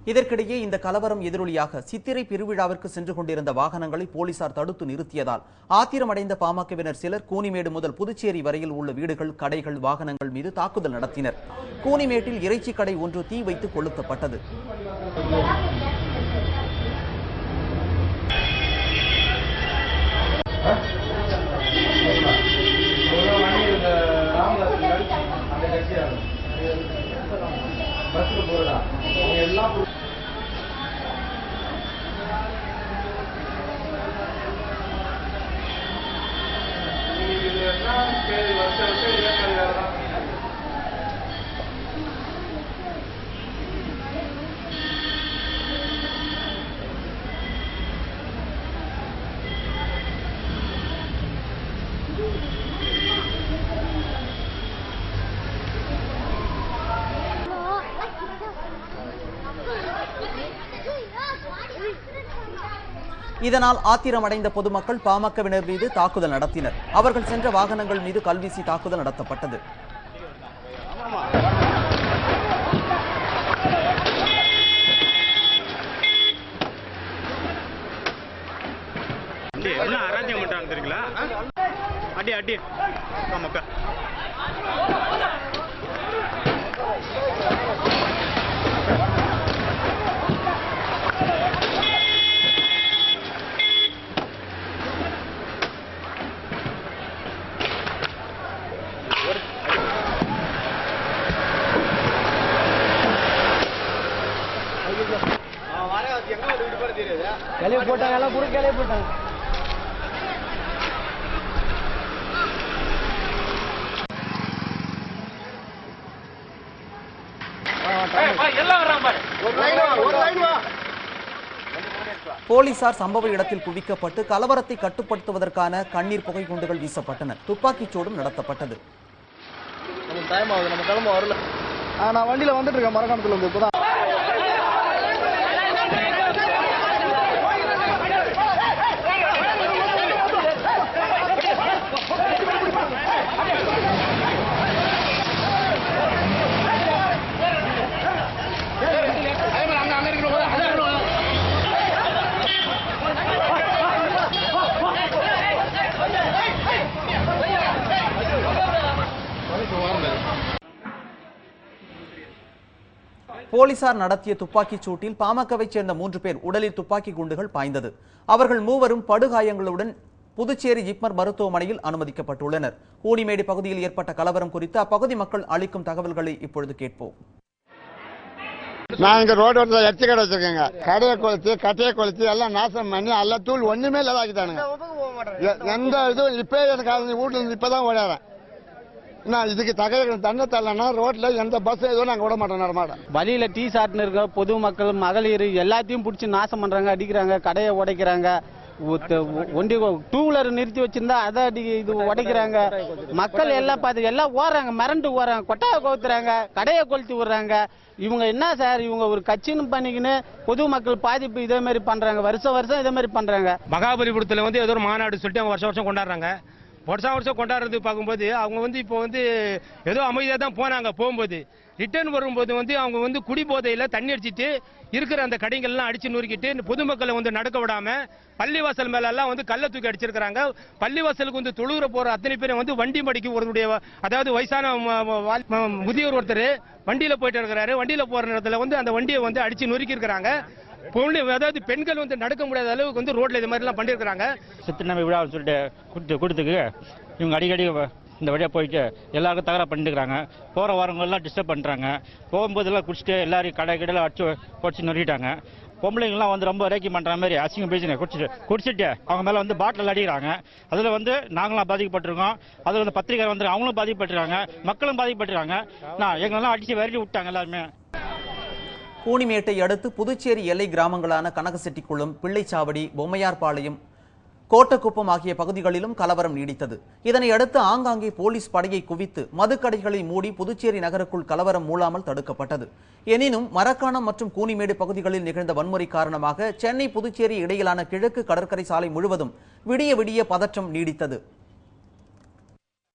இதற்கிடையே இந்த கலவரம் எதிரொலியாக சித்திரை பெருவிழாவிற்கு சென்று கொண்டிருந்த வாகனங்களை போலீசார் தடுத்து நிறுத்தியதால் ஆத்திரமடைந்த பாமகவினர் சிலர் கூனிமேடு முதல் புதுச்சேரி வரையில் உள்ள வீடுகள், கடைகள், வாகனங்கள் மீது தாக்குதல் நடத்தினர். கூனிமேட்டில் இறைச்சி கடை ஒன்று தீ வைத்து கொளுத்தப்பட்டது. இதனால் ஆத்திரமடைந்த பொதுமக்கள் பாமகவினர் மீது தாக்குதல் நடத்தினர். அவர்கள் சென்ற வாகனங்கள் மீது கல்வீசி தாக்குதல் நடத்தப்பட்டது. போலீசார் சம்பவ இடத்தில் குவிக்கப்பட்டு கலவரத்தை கட்டுப்படுத்துவதற்கான கண்ணீர் புகை குண்டுகள் வீசப்பட்டன. துப்பாக்கிச் சூடும் நடத்தப்பட்டது. நான் வண்டியில வந்துட்டு இருக்கேன் மரக்காணத்துல இருந்து. இப்பதான் போலீசார் நடத்திய துப்பாக்கிச் சூட்டில் பாமகவைச் சேர்ந்த 3 பேர் உடலில் துப்பாக்கி குண்டுகள் பாய்ந்தது. அவர்கள் மூவரும் படுகாயங்களுடன் புதுச்சேரி ஜிப்மர் மருத்துவமனையில் அனுமதிக்கப்பட்டுள்ளனர். கூனிமேடு பகுதியில் ஏற்பட்ட கலவரம் குறித்து அப்பகுதி மக்கள் அளிக்கும் தகவல்களை இப்பொழுது கேட்போம். நான் இங்க ரோடு வந்து எச்சி கடை வச்சிருக்கேங்க. கடையை கொளுத்து, கட்டையை கொளுத்து எல்லாம் நாசம் பண்ணி எல்லாம் தூள் ஒண்ணுமே இல்லாதாக்கிட்டானுங்க. எந்த இதுவும் இப்ப எனக்கு வீட்டுல இருந்து இப்பதான் ஓடாறேன். இதுக்கு தண்ணி தரலன்னா ரோட்ல எந்த பஸ் எதுவும் நாங்க விட மாட்டோம். நடமாட வழியில டீ சாட்னு இருக்க பொதுமக்கள், மகளிர் எல்லாத்தையும் பிடிச்சி நாசம் பண்றாங்க, அடிக்கிறாங்க, கடையை உடைக்கிறாங்க. ஒண்டி டூ வீலர் நிறுத்தி வச்சிருந்தா அதை இது உடைக்கிறாங்க. மக்கள் எல்லாம் பார்த்து எல்லாம் ஓடுறாங்க, மிரண்டு ஓடுறாங்க, கொட்டாயை கவுத்துறாங்க, கடையை கொளுத்தி விடுறாங்க. இவங்க என்ன சார், இவங்க ஒரு கட்சின்னு பண்ணிக்கின்னு பொதுமக்கள் பாதிப்பு இதே மாதிரி பண்றாங்க. வருஷம் இதே மாதிரி பண்றாங்க. மகாபலிபுரத்துல ஏதோ ஒரு மாநாடு சொல்லிட்டு அவங்க வருஷம் கொண்டாடுறாங்க. வருஷம் கொண்டாடுறது பார்க்கும்போது அவங்க இப்போ ஏதோ அமைதியாக தான் போனாங்க. போகும்போது ரிட்டர்ன் வரும்போது அவங்க குடி போதையில தண்ணி அடிச்சிட்டு இருக்கிற அந்த கடைகள்லாம் அடிச்சு நொறுக்கிட்டு பொதுமக்களை நடக்க விடாம பள்ளிவாசல் மேல எல்லாம் கல்ல தூக்கி அடிச்சிருக்காங்க. பள்ளிவாசலுக்கு தொழுகிற போற அத்தனை பேரும் வண்டி மடிக்கு ஒருடைய, அதாவது வயசான முதியோர் ஒருத்தர் வண்டியில போயிட்டு இருக்கிறாரு. வண்டியில போற நேரத்தில் அந்த வண்டியை அடிச்சு நொறுக்கி இருக்கிறாங்க. அதாவது பெண்கள் நடக்க முடியாத அளவுக்கு ரோட்ல இது மாதிரி எல்லாம் பண்ணிருக்காங்க. சித்திரமை விழான்னு சொல்லிட்டு கொடுத்துக்கு இவங்க அடிக்கடி இந்த வழியா போயிட்டு எல்லாருக்கும் தகராறு பண்ணிட்டுருக்காங்க. போற வரவங்க எல்லாம் டிஸ்டர்ப் பண்றாங்க. போகும்போதெல்லாம் குடிச்சிட்டு எல்லாரையும் கடையில அடிச்சு நொறிட்டாங்க. பொம்பளைங்கெல்லாம் ரொம்ப ரேக்கி பண்ற மாதிரி அசிங்கம் பேசி குடிச்சிட்டு அவங்க மேல பாட்டில் அடிக்கிறாங்க. அதுல நாங்களும் பாதிக்கப்பட்டிருக்கோம். அதுல பத்திரிகை அவங்களும் பாதிக்கப்பட்டிருக்காங்க, மக்களும் பாதிக்கப்பட்டிருக்காங்க. எங்களெல்லாம் அடிச்சு விரட்டி விட்டாங்க எல்லாருமே. கூனிமேட்டை அடுத்து புதுச்சேரி எல்லை கிராமங்களான கனகசெட்டிக்குளம், பிள்ளைச்சாவடி, பொம்மையார்பாளையம், கோட்டக்குப்பம் ஆகிய பகுதிகளிலும் கலவரம் நீடித்தது. இதனை அடுத்து ஆங்காங்கே போலீஸ் படையை குவித்து மதுக்கடைகளை மூடி புதுச்சேரி நகருக்குள் கலவரம் மூளாமல் தடுக்கப்பட்டது. எனினும் மரக்காணம் மற்றும் கூனிமேடு பகுதிகளில் நிகழ்ந்த வன்முறை காரணமாக சென்னை புதுச்சேரி இடையிலான கிழக்கு கடற்கரை சாலை முழுவதும் விடிய விடிய பதற்றம் நீடித்தது.